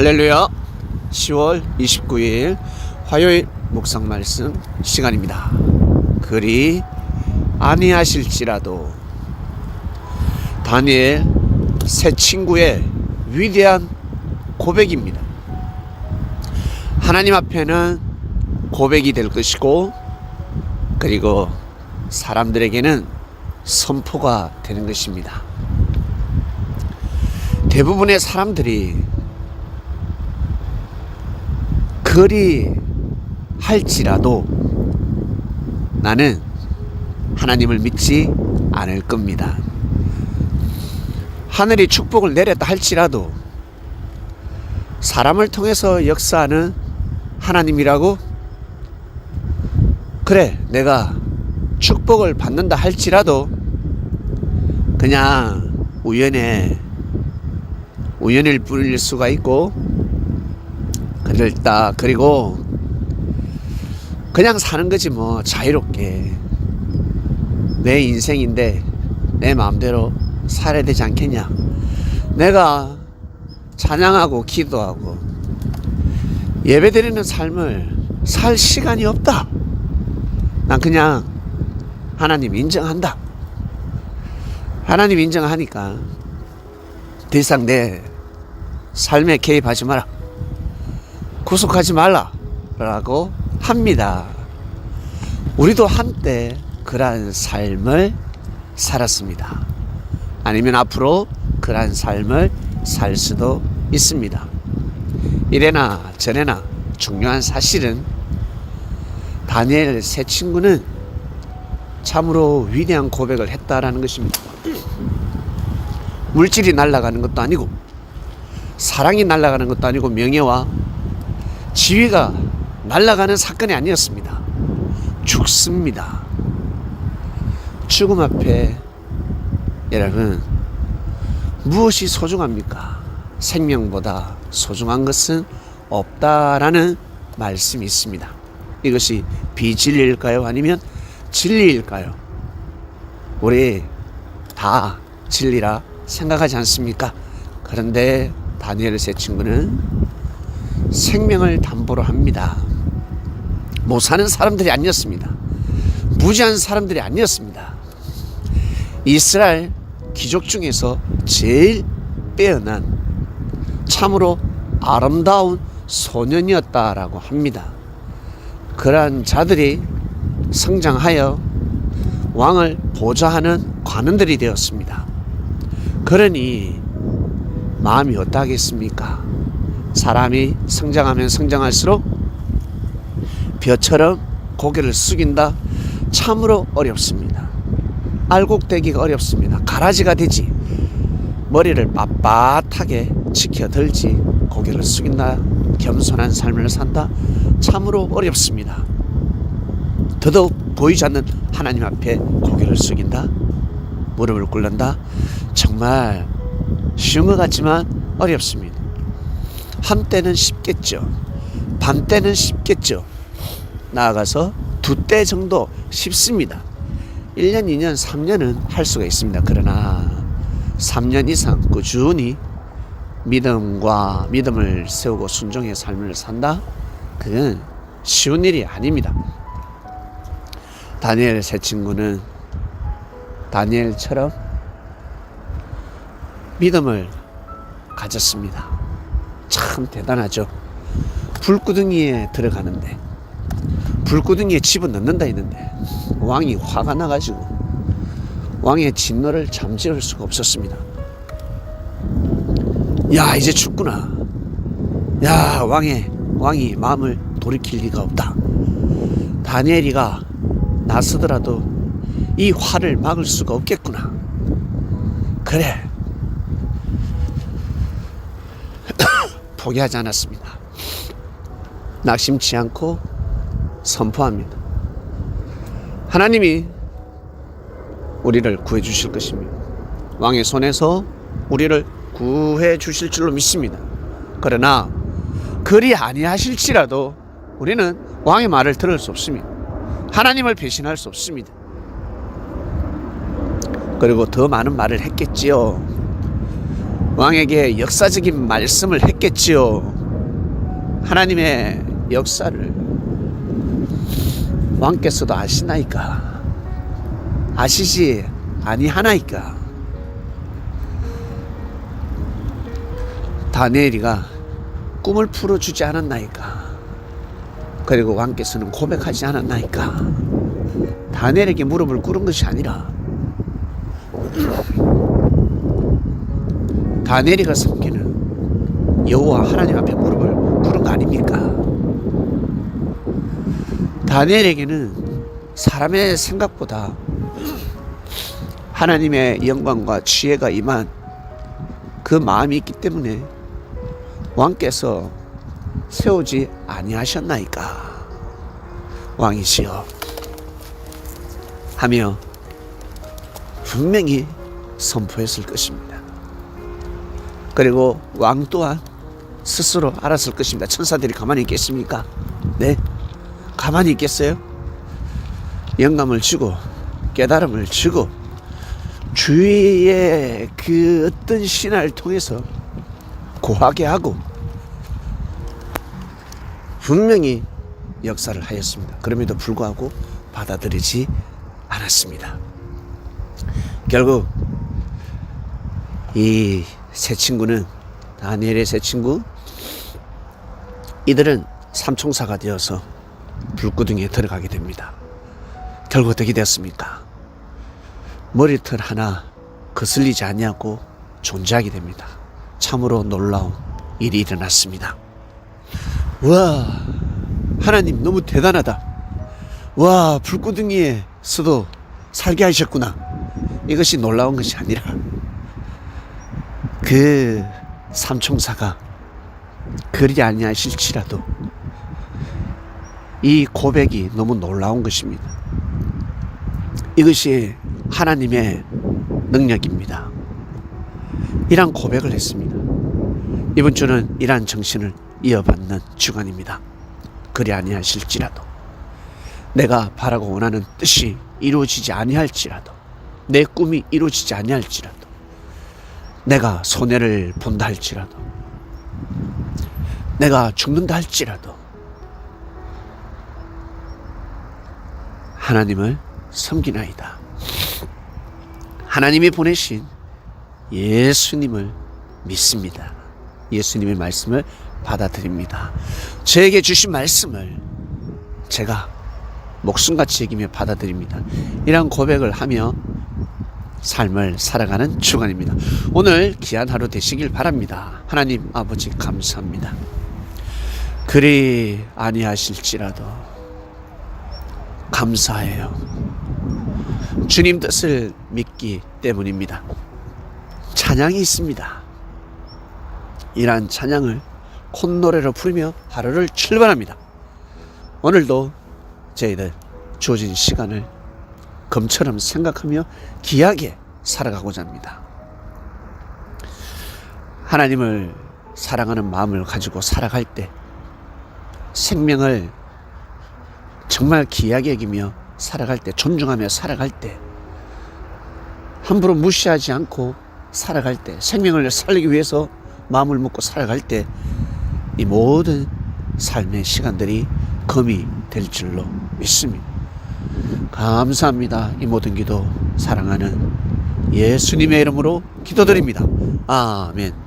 할렐루야. 10월 29일 화요일 묵상 말씀 시간입니다. 그리 아니하실지라도. 다니엘 새 친구의 위대한 고백입니다. 하나님 앞에는 고백이 될 것이고, 그리고 사람들에게는 선포가 되는 것입니다. 대부분의 사람들이 그리 할지라도 나는 하나님을 믿지 않을 겁니다. 하늘이 축복을 내렸다 할지라도 사람을 통해서 역사하는 하나님이라고, 그래 내가 축복을 받는다 할지라도 그냥 우연일 뿐일 수가 있고, 그리고 그냥 사는 거지 뭐. 자유롭게 내 인생인데 내 마음대로 살아야 되지 않겠냐. 내가 찬양하고 기도하고 예배드리는 삶을 살 시간이 없다. 난 그냥 하나님 인정한다. 하나님 인정하니까 더 이상 내 삶에 개입하지 마라, 구속하지 말라 라고 합니다. 우리도 한때 그러한 삶을 살았습니다. 아니면 앞으로 그러한 삶을 살 수도 있습니다. 이래나 저래나 중요한 사실은 다니엘 새 친구는 참으로 위대한 고백을 했다라는 것입니다. 물질이 날아가는 것도 아니고, 사랑이 날아가는 것도 아니고, 명예와 지위가 날아가는 사건이 아니었습니다. 죽습니다. 죽음 앞에 여러분, 무엇이 소중합니까? 생명보다 소중한 것은 없다라는 말씀이 있습니다. 이것이 비진리일까요? 아니면 진리일까요? 우리 다 진리라 생각하지 않습니까? 그런데 다니엘 새 친구는 생명을 담보로 합니다. 못 사는 사람들이 아니었습니다. 무지한 사람들이 아니었습니다. 이스라엘 귀족 중에서 제일 빼어난 참으로 아름다운 소년이었다라고 합니다. 그러한 자들이 성장하여 왕을 보좌하는 관원들이 되었습니다. 그러니 마음이 어떠하겠습니까? 사람이 성장하면 성장할수록 벼처럼 고개를 숙인다. 참으로 어렵습니다. 알곡되기가 어렵습니다. 가라지가 되지 머리를 빳빳하게 지켜들지 고개를 숙인다, 겸손한 삶을 산다, 참으로 어렵습니다. 더더욱 보이지 않는 하나님 앞에 고개를 숙인다, 무릎을 꿇는다, 정말 쉬운 것 같지만 어렵습니다. 한때는 쉽겠죠. 반때는 쉽겠죠. 나아가서 두 때 정도 쉽습니다. 1년, 2년, 3년은 할 수가 있습니다. 그러나 3년 이상 꾸준히 믿음을 세우고 순종의 삶을 산다? 그건 쉬운 일이 아닙니다. 다니엘 새 친구는 다니엘처럼 믿음을 가졌습니다. 참 대단하죠. 불구덩이에 들어가는데, 불구덩이에 집어넣는다 했는데 왕이 화가 나가지고 왕의 진노를 잠재울 수가 없었습니다. 야, 이제 죽구나. 야, 왕이 마음을 돌이킬 리가 없다. 다니엘이가 나서더라도 이 화를 막을 수가 없겠구나. 그래, 포기하지 않았습니다. 낙심치 않고 선포합니다. 하나님이 우리를 구해 주실 것입니다. 왕의 손에서 우리를 구해 주실 줄로 믿습니다. 그러나 그리 아니하실지라도 우리는 왕의 말을 들을 수 없습니다. 하나님을 배신할 수 없습니다. 그리고 더 많은 말을 했겠지요. 왕에게 역사적인 말씀을 했겠지요. 하나님의 역사를 왕께서도 아시나이까? 아시지 아니하나이까? 다니엘이가 꿈을 풀어주지 않았나이까? 그리고 왕께서는 고백하지 않았나이까? 다니엘에게 무릎을 꿇은 것이 아니라 다니엘이가 섬기는 여호와 하나님 앞에 무릎을 꿇은 거 아닙니까? 다니엘에게는 사람의 생각보다 하나님의 영광과 지혜가 임한 그 마음이 있기 때문에 왕께서 세우지 아니하셨나이까? 왕이시여 하며 분명히 선포했을 것입니다. 그리고 왕 또한 스스로 알았을 것입니다. 천사들이 가만히 있겠습니까? 네, 가만히 있겠어요? 영감을 주고 깨달음을 주고 주위의 그 어떤 신화를 통해서 고하게 하고 분명히 역사를 하였습니다. 그럼에도 불구하고 받아들이지 않았습니다. 결국 이 세 친구는 다니엘의 세 친구 이들은 삼총사가 되어서 불구덩이에 들어가게 됩니다. 결국 어떻게 되었습니까? 머리털 하나 거슬리지 않냐고 존재하게 됩니다. 참으로 놀라운 일이 일어났습니다. 와, 하나님 너무 대단하다. 와, 불구덩이에서도 살게 하셨구나. 이것이 놀라운 것이 아니라 그 삼총사가 그리 아니하실지라도 이 고백이 너무 놀라운 것입니다. 이것이 하나님의 능력입니다. 이러한 고백을 했습니다. 이번 주는 이러한 정신을 이어받는 주간입니다. 그리 아니하실지라도 내가 바라고 원하는 뜻이 이루어지지 아니할지라도 내 꿈이 이루어지지 아니할지라도 내가 손해를 본다 할지라도 내가 죽는다 할지라도 하나님을 섬기나이다. 하나님이 보내신 예수님을 믿습니다. 예수님의 말씀을 받아들입니다. 저에게 주신 말씀을 제가 목숨같이 여기며 받아들입니다. 이런 고백을 하며 삶을 살아가는 주간입니다. 오늘 귀한 하루 되시길 바랍니다. 하나님 아버지 감사합니다. 그리 아니하실지라도 감사해요. 주님 뜻을 믿기 때문입니다. 찬양이 있습니다. 이러한 찬양을 콧노래로 부르며 하루를 출발합니다. 오늘도 저희들 주어진 시간을 금처럼 생각하며 귀하게 살아가고자 합니다. 하나님을 사랑하는 마음을 가지고 살아갈 때 생명을 정말 귀하게 여기며 살아갈 때 존중하며 살아갈 때 함부로 무시하지 않고 살아갈 때 생명을 살리기 위해서 마음을 먹고 살아갈 때 이 모든 삶의 시간들이 금이 될 줄로 믿습니다. 감사합니다. 이 모든 기도 사랑하는 예수님의 이름으로 기도드립니다. 아멘.